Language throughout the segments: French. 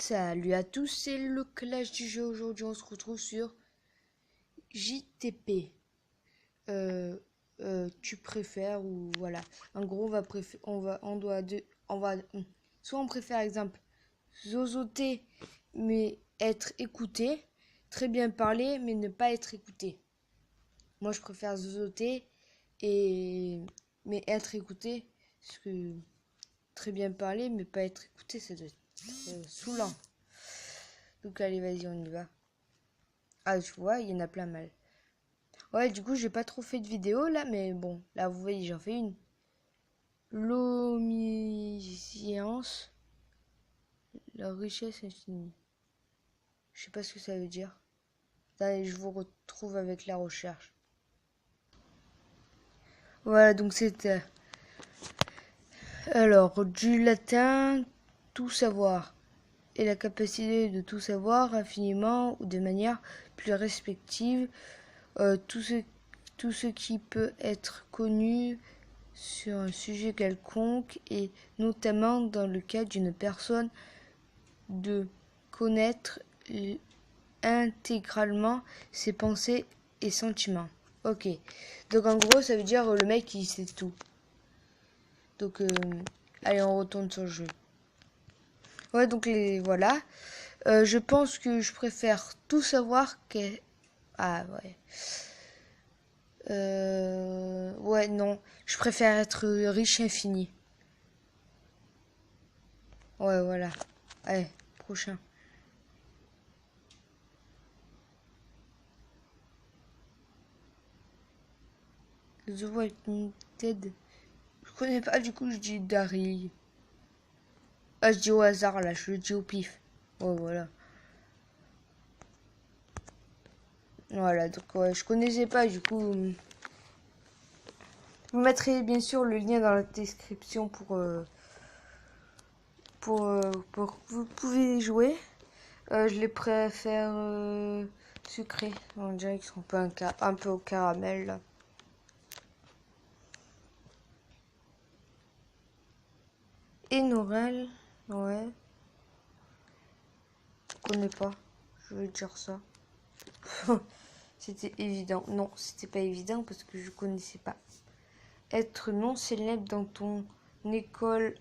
Salut à tous, c'est le Clash du jeu. Aujourd'hui, on se retrouve sur JTP. Tu préfères ou voilà. En gros, soit on préfère exemple zozoter mais être écouté, très bien parler mais ne pas être écouté. Moi, je préfère zozoter mais être écouté parce que très bien parler mais pas être écouté, ça doit être saoulant. Donc allez, vas-y, on y va. Ah, je vois, il y en a plein mal. Ouais, du coup, j'ai pas trop fait de vidéo là, mais bon, là, vous voyez, j'en fais une. L'omniscience, la richesse infinie. Je sais pas ce que ça veut dire. Allez, je vous retrouve avec la recherche. Voilà, donc c'était. Alors, du latin, tout savoir. Et la capacité de tout savoir infiniment ou de manière plus respective. Tout ce qui peut être connu sur un sujet quelconque et notamment dans le cas d'une personne de connaître intégralement ses pensées et sentiments. Ok, donc en gros ça veut dire le mec il sait tout. Donc allez, on retourne sur le jeu. Ouais, donc voilà. Je pense que je préfère tout savoir que... Ah ouais. Ouais, non. Je préfère être riche infini. Ouais, voilà. Allez, prochain. The Walking Dead. Je connais pas, du coup, je dis Daryl. Ah, je dis au hasard, là, je le dis au pif. Ouais, voilà. Voilà, donc, ouais, je connaissais pas, du coup. Vous mettrez bien sûr le lien dans la description pour que vous pouvez jouer. Je les préfère sucrés. On dirait qu'ils sont un peu au caramel, là. Et Norel, ouais. Je connais pas. Je vais dire ça. C'était évident. Non, c'était pas évident parce que je connaissais pas. Être non célèbre dans ton école,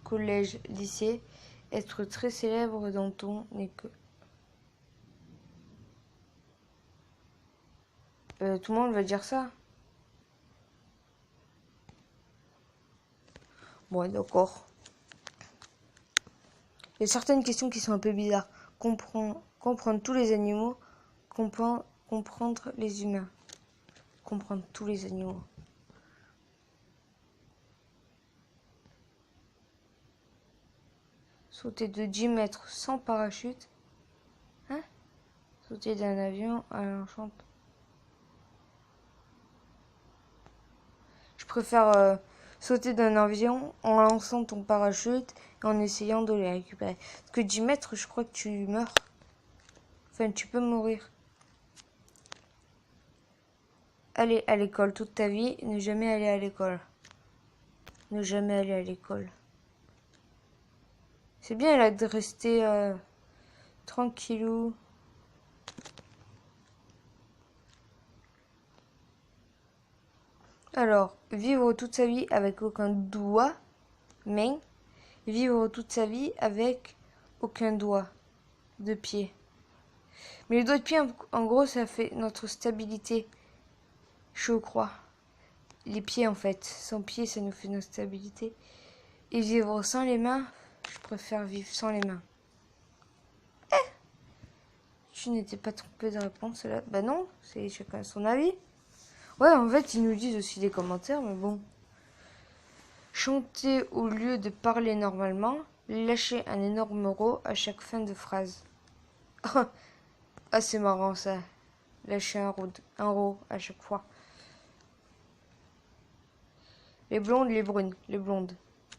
collège, lycée. Être très célèbre dans ton école. Tout le monde va dire ça. Bon, d'accord. Il y a certaines questions qui sont un peu bizarres. Comprendre tous les animaux. Comprendre les humains. Comprendre tous les animaux. Sauter de 10 mètres sans parachute. Hein? Sauter d'un avion à l'enchant. Je préfère sauter d'un avion en lançant ton parachute et en essayant de les récupérer. Parce que 10 mètres, je crois que tu meurs. Enfin, tu peux mourir. Aller à l'école toute ta vie, ne jamais aller à l'école. Ne jamais aller à l'école. C'est bien là de rester tranquillou. Alors, vivre toute sa vie avec aucun doigt, main. Vivre toute sa vie avec aucun doigt de pied. Mais les doigts de pied, en gros, ça fait notre stabilité, je crois. Les pieds, en fait. Sans pieds, ça nous fait notre stabilité. Et vivre sans les mains, je préfère vivre sans les mains. Tu n'étais pas trompé de réponse là? Bah non, c'est chacun son avis. Ouais, en fait, ils nous disent aussi des commentaires, mais bon. Chanter au lieu de parler normalement. Lâcher un énorme rot à chaque fin de phrase. Ah, c'est marrant ça. Lâcher un rot à chaque fois. Les blondes, les brunes, les blondes.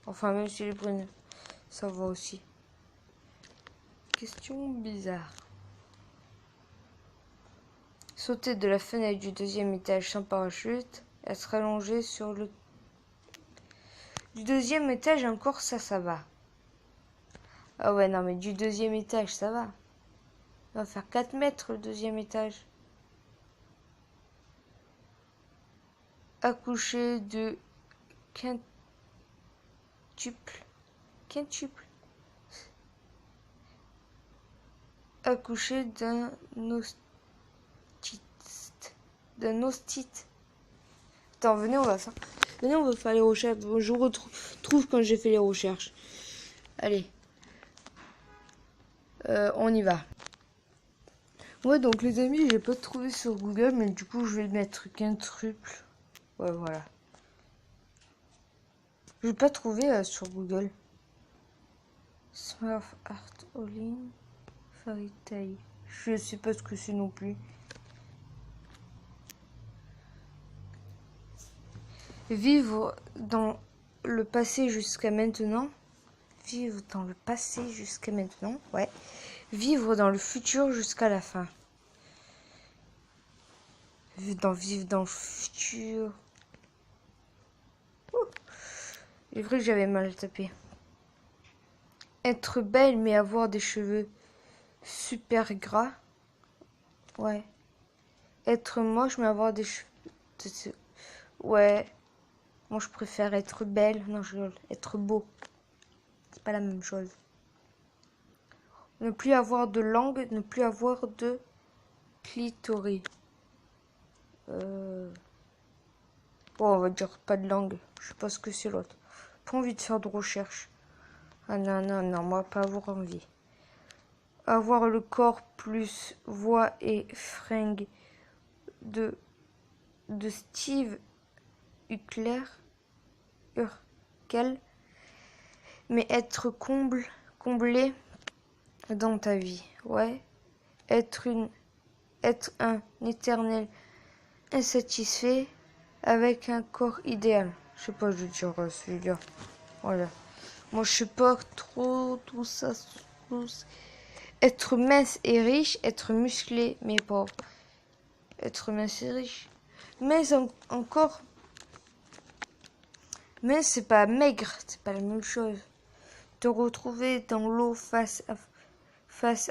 Enfin, même si les brunes, ça va aussi. Question bizarre. Sauter de la fenêtre du 2e étage sans parachute. Être allongé sur le... Du 2e étage encore, ça va. Ah ouais, non, mais du deuxième étage, ça va. On va faire 4 mètres le deuxième étage. Accoucher de quintuple. Quintuple. Accoucher d'un ostite. D'un ostite. Attends, venez, on va faire. Venez, on va faire les recherches. Bon, je retrouve quand j'ai fait les recherches. Allez. On y va. Ouais, donc les amis, j'ai pas trouvé sur Google, mais du coup, je vais mettre quintuple. Ouais, voilà. Je vais pas trouver sur Google. Smurf Art All-in Fairy Tail. Je sais pas ce que c'est non plus. Vivre dans le passé jusqu'à maintenant. Vivre dans le passé jusqu'à maintenant. Ouais. Vivre dans le futur jusqu'à la fin. Vivre dans le futur. Il est vrai que j'avais mal tapé. Être belle mais avoir des cheveux super gras. Ouais. Être moche mais avoir des cheveux. Ouais. Moi je préfère être belle. Non, je rigole. Être beau. C'est pas la même chose. Ne plus avoir de langue, ne plus avoir de clitoris. Bon, on va dire pas de langue. Je sais pas ce que c'est l'autre. Pas envie de faire de recherche. Ah non, non, non, moi pas avoir envie. Avoir le corps plus voix et fringues de Steve Urkel, mais être comblé dans ta vie. Ouais. Être un éternel insatisfait avec un corps idéal. Je sais pas, je vais dire celui-là. Voilà. Moi, je sais pas trop tout ça. Être mince et riche, être musclé mais pauvre. Être mince et riche. Mais encore. Mais c'est pas maigre, c'est pas la même chose. Te retrouver dans l'eau face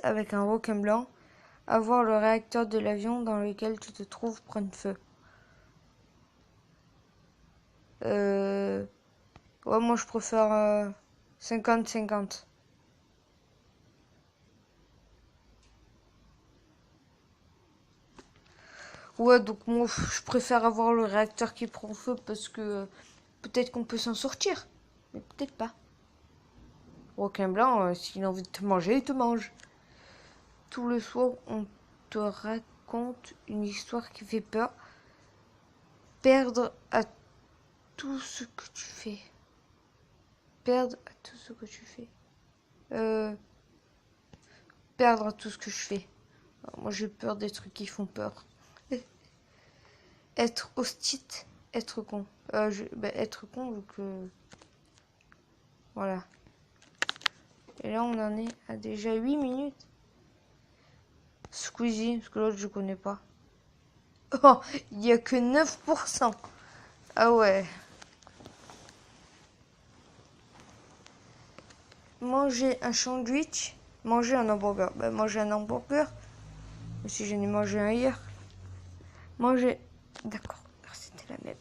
avec un requin blanc. Avoir le réacteur de l'avion dans lequel tu te trouves prendre feu. Ouais, moi je préfère 50-50. Ouais, donc moi je préfère avoir le réacteur qui prend feu parce que peut-être qu'on peut s'en sortir. Mais peut-être pas. Requin blanc, s'il a envie de te manger, il te mange. Tout le soir, on te raconte une histoire qui fait peur. Perdre à tout ce que tu fais. Perdre à tout ce que tu fais. Perdre à tout ce que je fais. Alors, moi j'ai peur des trucs qui font peur. Être hostite, être con. Être con, donc voilà. Et là, on en est à déjà 8 minutes. Squeezie, parce que l'autre, je connais pas. Oh, il n'y a que 9%. Ah ouais. Manger un sandwich, manger un hamburger. Ben, manger un hamburger. Mais si j'en ai mangé un hier. Manger. D'accord, c'était la même.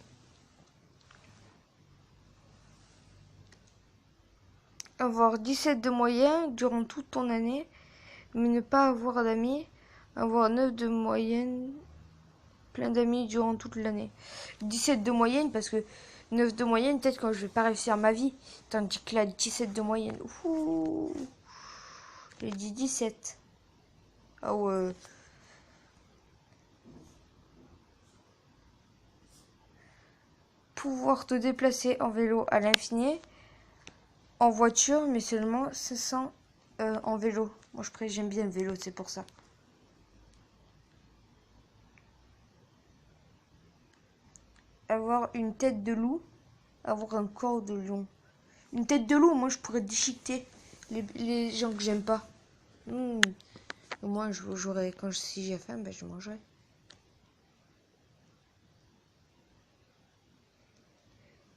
Avoir 17 de moyenne durant toute ton année, mais ne pas avoir d'amis. Avoir 9 de moyenne, plein d'amis durant toute l'année. 17 de moyenne parce que 9 de moyenne, peut-être quand je vais pas réussir ma vie. Tandis que là, 17 de moyenne. Ouh, j'ai dit 17. Ah ouais. Pouvoir te déplacer en vélo à l'infini. En voiture, mais seulement 500 en vélo. Moi, j'aime bien le vélo, c'est pour ça. Avoir une tête de loup, avoir un corps de lion. Une tête de loup, moi, je pourrais déchiqueter les gens que j'aime pas. Moi, j'aurais, si j'ai faim, ben, je mangerai.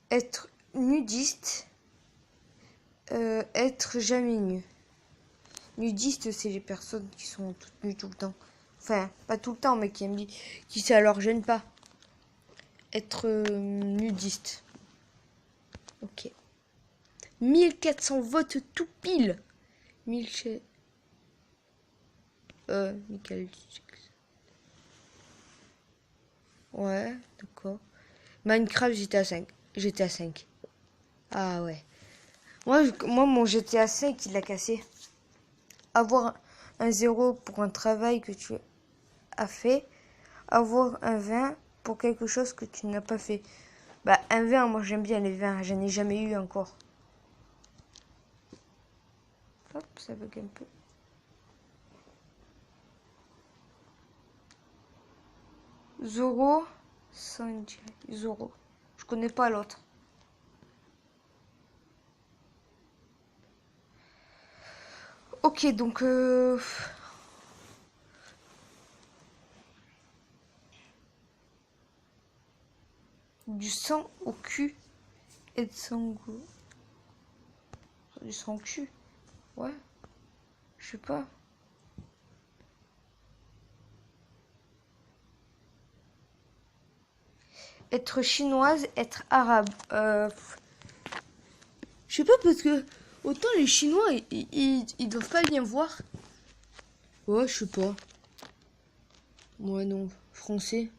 Être nudiste, être jamais nu. Nudistes, c'est les personnes qui sont toutes nues tout le temps. Enfin, pas tout le temps, mais qui ça leur gêne pas. Être nudiste. Ok. 1400 votes tout pile. Michael. Ouais, d'accord. Minecraft, GTA 5. GTA 5. Ah ouais. Moi, mon GTA 5, il l'a cassé. Avoir un 0 pour un travail que tu as fait. Avoir un 20 pour quelque chose que tu n'as pas fait. Bah, un 20, moi j'aime bien les 20. J'en ai jamais eu encore. Hop, ça bug un peu. Zoro. Sanji. Zoro. Je connais pas l'autre. Ok, donc du sang au cul et de sango. Du sang au cul. Ouais. Je sais pas. Être chinoise, être arabe. Je sais pas parce que autant les Chinois, ils doivent pas bien voir. Ouais, je sais pas. Ouais, non. Français.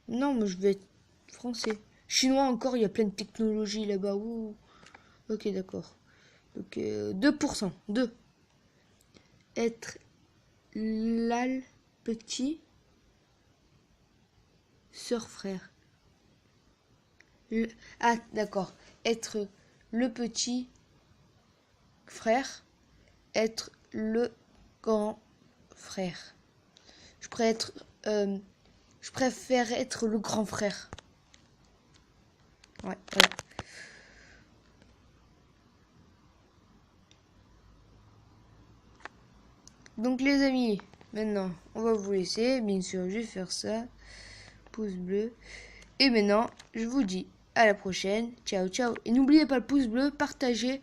Non, mais je vais être français. Chinois encore, il y a plein de technologies là-bas. Ouh. Ok, d'accord. Donc 2%. 2. Être l'al petit sœur frère. Ah, d'accord. Être le petit frère. Être le grand frère. Je préfère être le grand frère. Ouais, voilà. Donc les amis, maintenant, on va vous laisser. Bien sûr, je vais faire ça. Pouce bleu. Et maintenant, je vous dis à la prochaine. Ciao, ciao. Et n'oubliez pas le pouce bleu, partagez,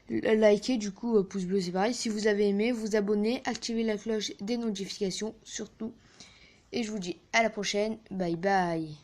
likez. Du coup, pouce bleu, c'est pareil. Si vous avez aimé, vous abonnez, activez la cloche des notifications, surtout. Et je vous dis à la prochaine. Bye bye.